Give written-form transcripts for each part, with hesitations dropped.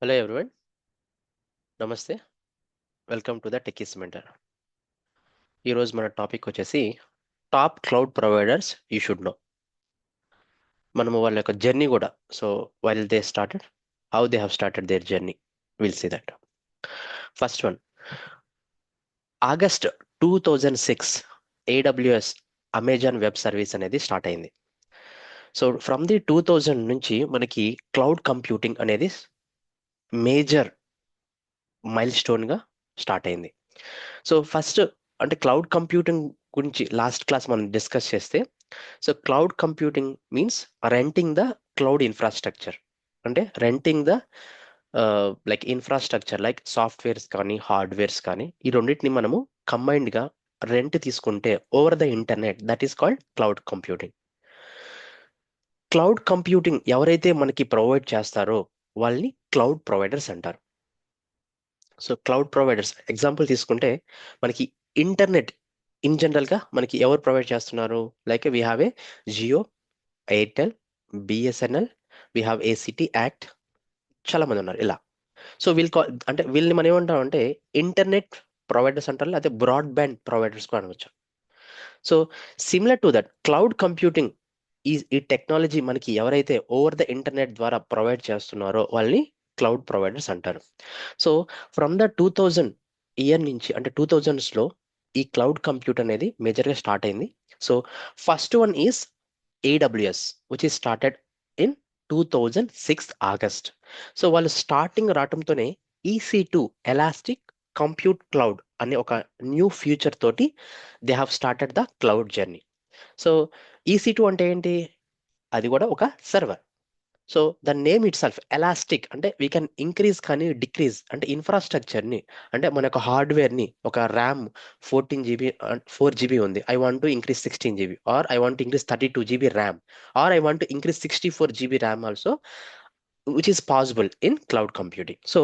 Hello everyone, నమస్తే. Welcome to the techies mentor. ఈరోజు మన టాపిక్ వచ్చేసి top cloud providers you should know. మనము వాళ్ళ యొక్క జర్నీ కూడా, so while they started, how they have started their journey, will see that. First one, August 2006 AWS Amazon web service అనేది start అయింది. So from the 2000 నుంచి మనకి cloud computing అనేది major mile స్టోన్గా స్టార్ట్ అయింది. సో ఫస్ట్ అంటే cloud computing గురించి last class మనం డిస్కస్ చేస్తే, so cloud computing means renting the cloud infrastructure, అంటే renting the like infrastructure like softwares కానీ హార్డ్వేర్స్ కానీ ఈ రెండింటిని మనము కంబైన్డ్గా రెంట్ తీసుకుంటే over the internet, that is called cloud computing. Cloud computing ఎవరైతే మనకి ప్రొవైడ్ చేస్తారో వాళ్ళని క్లౌడ్ ప్రొవైడర్స్ అంటారు. సో క్లౌడ్ ప్రొవైడర్స్ ఎగ్జాంపుల్ తీసుకుంటే మనకి ఇంటర్నెట్ ఇన్ జనరల్గా మనకి ఎవరు ప్రొవైడ్ చేస్తున్నారు? Like we have a Jio, Airtel, BSNL, we have ACT Act, చాలా మంది ఉన్నారు ఇలా. సో అంటే వీళ్ళని మనం ఏమంటాం అంటే ఇంటర్నెట్ ప్రొవైడర్స్ అంటారు, లేకపోతే బ్రాడ్బ్యాండ్ ప్రొవైడర్స్ కూడా అనవచ్చు. So similar to that cloud computing ఈ టెక్నాలజీ మనకి ఎవరైతే ఓవర్ ద ఇంటర్నెట్ ద్వారా ప్రొవైడ్ చేస్తున్నారో వాళ్ళని క్లౌడ్ ప్రొవైడర్స్ అంటారు. సో ఫ్రమ్ ద 2000 ఇయర్ నుంచి, అంటే 2000s ఈ క్లౌడ్ కంప్యూట్ అనేది మేజర్గా స్టార్ట్ అయింది. So first one is AWS which is started in 2006 August. So వాళ్ళు స్టార్టింగ్ రావడంతోనే EC2 ఎలాస్టిక్ కంప్యూట్ క్లౌడ్ అనే ఒక న్యూ ఫ్యూచర్ తోటి they have started the cloud journey. So EC2 అంటే ఏంటి? అది కూడా ఒక server. So the name itself elastic అంటే వీ కెన్ ఇంక్రీజ్ కానీ డిక్రీజ్, అంటే ఇన్ఫ్రాస్ట్రక్చర్ని, అంటే మన యొక్క హార్డ్వేర్ని, ఒక ర్యామ్ 14 GB 4 GB ఉంది, I want to increase 16 GB, or I want to increase 32 GB RAM, or I want to increase 64 GB RAM also, which is possible in cloud computing. So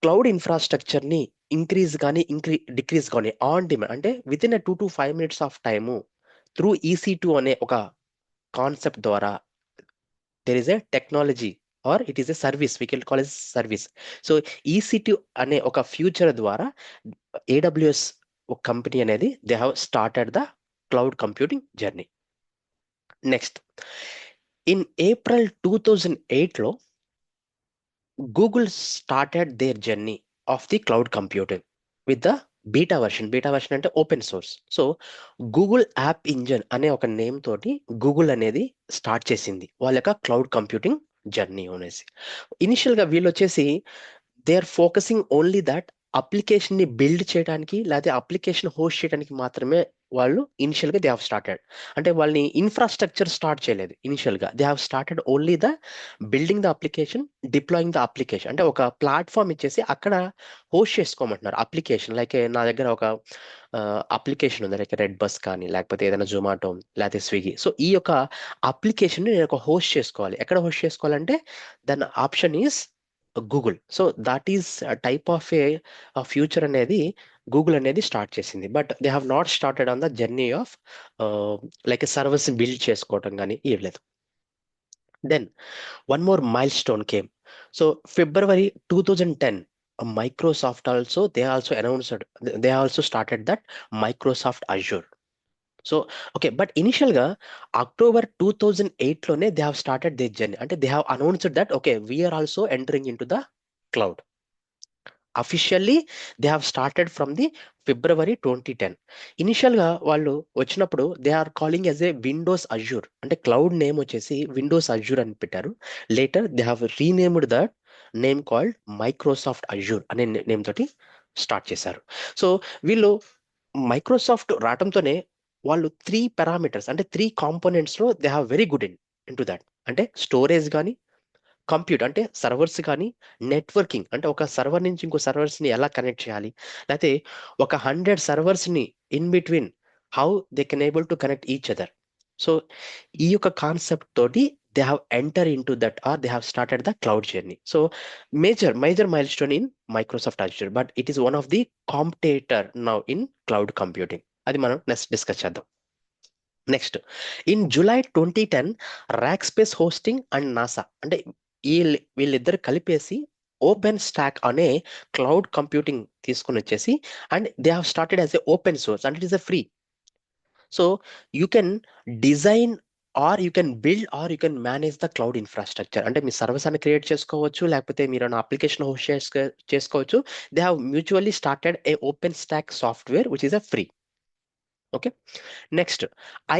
cloud ఇన్ఫ్రాస్ట్రక్చర్ని increase కానీ decrease కానీ on demand, అంటే with in 2 to 5 minutes of time through EC2 అనే ఒక concept ద్వారా there is a technology or it is a service, we can call it service. So EC2 అనే ఒక future ద్వారా AWS ఒక కంపెనీ అనేది they have started the cloud computing journey. Next, in April 2008 Google started their journey of the cloud computing with the beta version అంటే open source. So Google app engine అనే ఒక name తోటి Google అనేది start చేసింది వాళ్ళ యొక్క cloud computing journey అనేసి. ఇనిషియల్గా వీళ్ళు వచ్చేసి they are focusing only that అప్లికేషన్ని బిల్డ్ చేయడానికి, లేకపోతే అప్లికేషన్ హోస్ట్ చేయడానికి మాత్రమే వాళ్ళు ఇనిషియల్గా దే హ్యావ్ స్టార్టెడ్. అంటే వాళ్ళని ఇన్ఫ్రాస్ట్రక్చర్ స్టార్ట్ చేయలేదు ఇనిషియల్గా, they have started only the building the application, deploying the application, అంటే ఒక ప్లాట్ఫామ్ ఇచ్చేసి అక్కడ హోస్ట్ చేసుకోమంటున్నారు అప్లికేషన్. లైక్ నా దగ్గర ఒక అప్లికేషన్ ఉంది, లైక్ రెడ్ బస్ కానీ, లేకపోతే ఏదైనా జొమాటో, లేకపోతే స్విగ్గీ. సో ఈ యొక్క అప్లికేషన్ నేను ఒక హోస్ట్ చేసుకోవాలి. ఎక్కడ హోస్ట్ చేసుకోవాలంటే దాని option is Google. So that is type of a future అనేది గూగుల్ అనేది స్టార్ట్ చేసింది. But they have not started on the journey of like service build చేసుకోవటం కానీ ఏం లేదు. Then one more milestone came. So February 2010 Microsoft also they also announced, they also started that Microsoft Azure. So okay, but ఇనిషియల్గా October 2008 they have started their journey, అంటే they have announced that okay we are also entering into the cloud. Officially they have started from the February 2010. ఇనిషియల్గా వాళ్ళు వచ్చినప్పుడు they are calling as a Windows Azure, అంటే cloud name వచ్చేసి Windows Azure అని పెట్టారు. Later they have renamed that name called Microsoft Azure అనే name తోటి start చేశారు. సో వీళ్ళు మైక్రోసాఫ్ట్ రావడంతోనే వాళ్ళు 3 పారామీటర్స్, అంటే 3 కాంపోనెంట్స్లో they have very good into that, అంటే స్టోరేజ్ కానీ, కంప్యూట్ అంటే సర్వర్స్ కానీ, నెట్వర్కింగ్ అంటే ఒక సర్వర్ నుంచి ఇంకో సర్వర్స్ని ఎలా కనెక్ట్ చేయాలి, లేకపోతే ఒక 100 సర్వర్స్ని in between how they can able to connect each other. So ఈ యొక్క కాన్సెప్ట్ తోటి they have enter into that or they have started the cloud journey. So major milestone in Microsoft Azure, but it is one of the competitor now in cloud computing. అది మనం next discuss చేద్దాం. Next, in July 2010 Rackspace hosting and NASA, అంటే వీళ్ళిద్దరు కలిపేసి open stock అనే cloud computing తీసుకుని వచ్చేసి, and they have started as a open source and it is a free. So you can design or you can build or you can manage the cloud infrastructure. అంటే మీ service అని create చేసుకోవచ్చు, లేకపోతే మీరు application host చేసుకోవచ్చు. They have mutually started a open stack software which is a free. Okay, next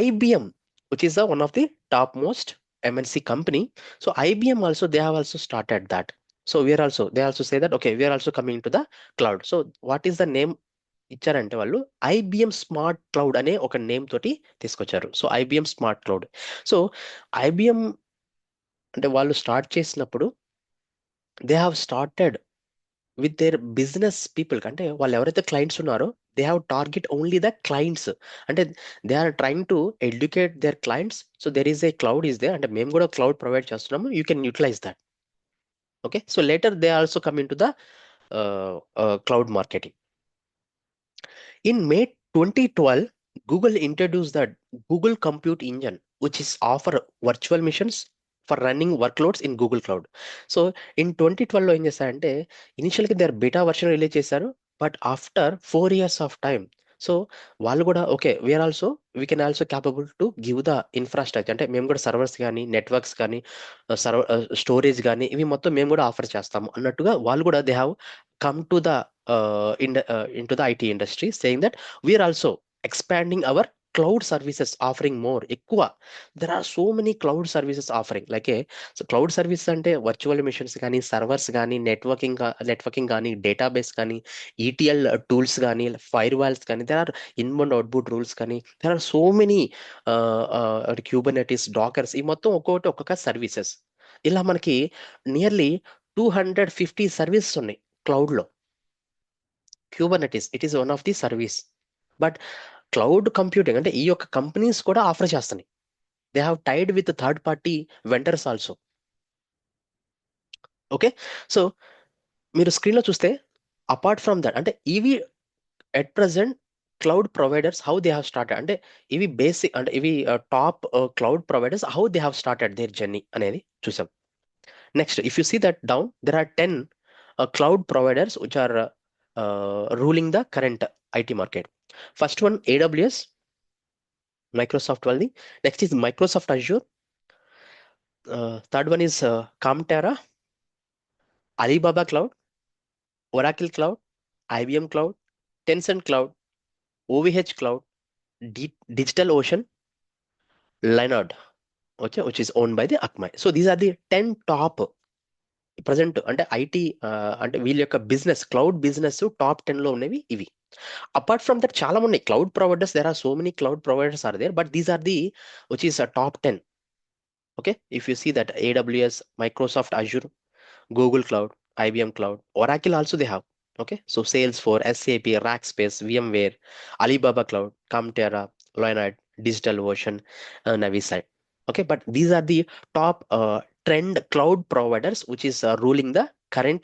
IBM, which is one of the topmost MNC company. So IBM also, they have also started that. So they also say that okay, we are also coming to the cloud. So what is the name ఇచ్చారంటే వాళ్ళు IBM smart cloud అనే ఒక name తోటి తీసుకొచ్చారు. So IBM smart cloud. So IBM అంటే వాళ్ళు start చేసినప్పుడు they have started with their business people. అంటే వాళ్ళు ఎవరైతే క్లయింట్స్ ఉన్నారో they have target only the clients. అంటే they are trying to educate their clients. So there is a cloud is there, అంటే మేము కూడా క్లౌడ్ ప్రొవైడ్ చేస్తున్నాము, you can utilise that. Okay, so later they also come into the cloud marketing. In May 2012, Google introduced the Google Compute Engine, which is offer virtual machines for running workloads in Google Cloud. So in 2012 లో ఏం చేశారంటే ఇనిషియల్గా their beta version release చేశారు, but after 4 years of time so వాళ్ళు కూడా okay we are also we can also capable to give the infrastructure. అంటే మేము కూడా సర్వర్స్ కానీ నెట్వర్క్స్ కానీ స్టోరేజ్ కానీ ఇవి మొత్తం మేము కూడా ఆఫర్ చేస్తాము అన్నట్టుగా వాళ్ళు కూడా they have come to the into the IT industry, saying that we are also expanding our cloud services, offering more ఎక్కువ. there are so many cloud services offering like a so cloud services అంటే virtual machines కానీ servers కానీ networking కానీ database కానీ ETL tools కానీ firewalls కానీ there are inbound outbound rules కానీ there are so many Kubernetes dockers ఈ మొత్తం ఒక్కొక్క సర్వీసెస్. ఇలా మనకి నియర్లీ 250 సర్వీసెస్ ఉన్నాయి క్లౌడ్లో. Kubernetes it is one of the service. But cloud computing అంటే ఈ యొక్క కంపెనీస్ కూడా ఆఫర్ చేస్తున్నాయి. They have tied with third party vendors also. Okay, so మీరు స్క్రీన్లో చూస్తే అపార్ట్ ఫ్రమ్ దట్ అంటే ఇవి at present cloud providers how they have started, అంటే ఇవి బేసిక్ అంటే ఇవి top cloud providers how they have started their journey అనేది చూసాం. Next, if you see that down, there are 10 cloud providers which are ruling the current IT market. First one, AWS, Microsoft Valdi. Next is Microsoft Azure. Third one is Comtera, Alibaba Cloud, Oracle Cloud, IBM Cloud, Tencent Cloud, OVH Cloud, DigitalOcean, Linode, okay, which is owned by the Akamai. So these are the 10 top present అంటే IT అంటే వీళ్ళ యొక్క business cloud business top 10 లో ఉన్నవి ఇవి. Apart from that చాలా ఉన్నాయి cloud providers, there are so many cloud providers are there, but these are the which is top 10. Okay, if you see that AWS, Microsoft Azure, Google Cloud, IBM Cloud, Oracle also they have. Okay, so Salesforce, SAP, Rackspace, VMware, Alibaba Cloud, Comtera, Linode, DigitalOcean, Navisite. Okay, but these are the top trend cloud providers which is ruling the current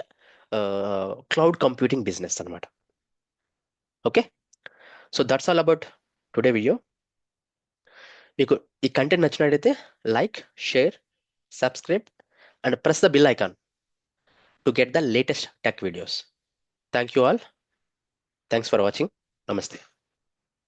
cloud computing business అన్నమాట. Okay, so that's all about today video. మీకు ఈ content నచ్చినట్లయితే like, share, subscribe and press the bell icon to get the latest tech videos. Thank you all. Thanks for watching. Namaste.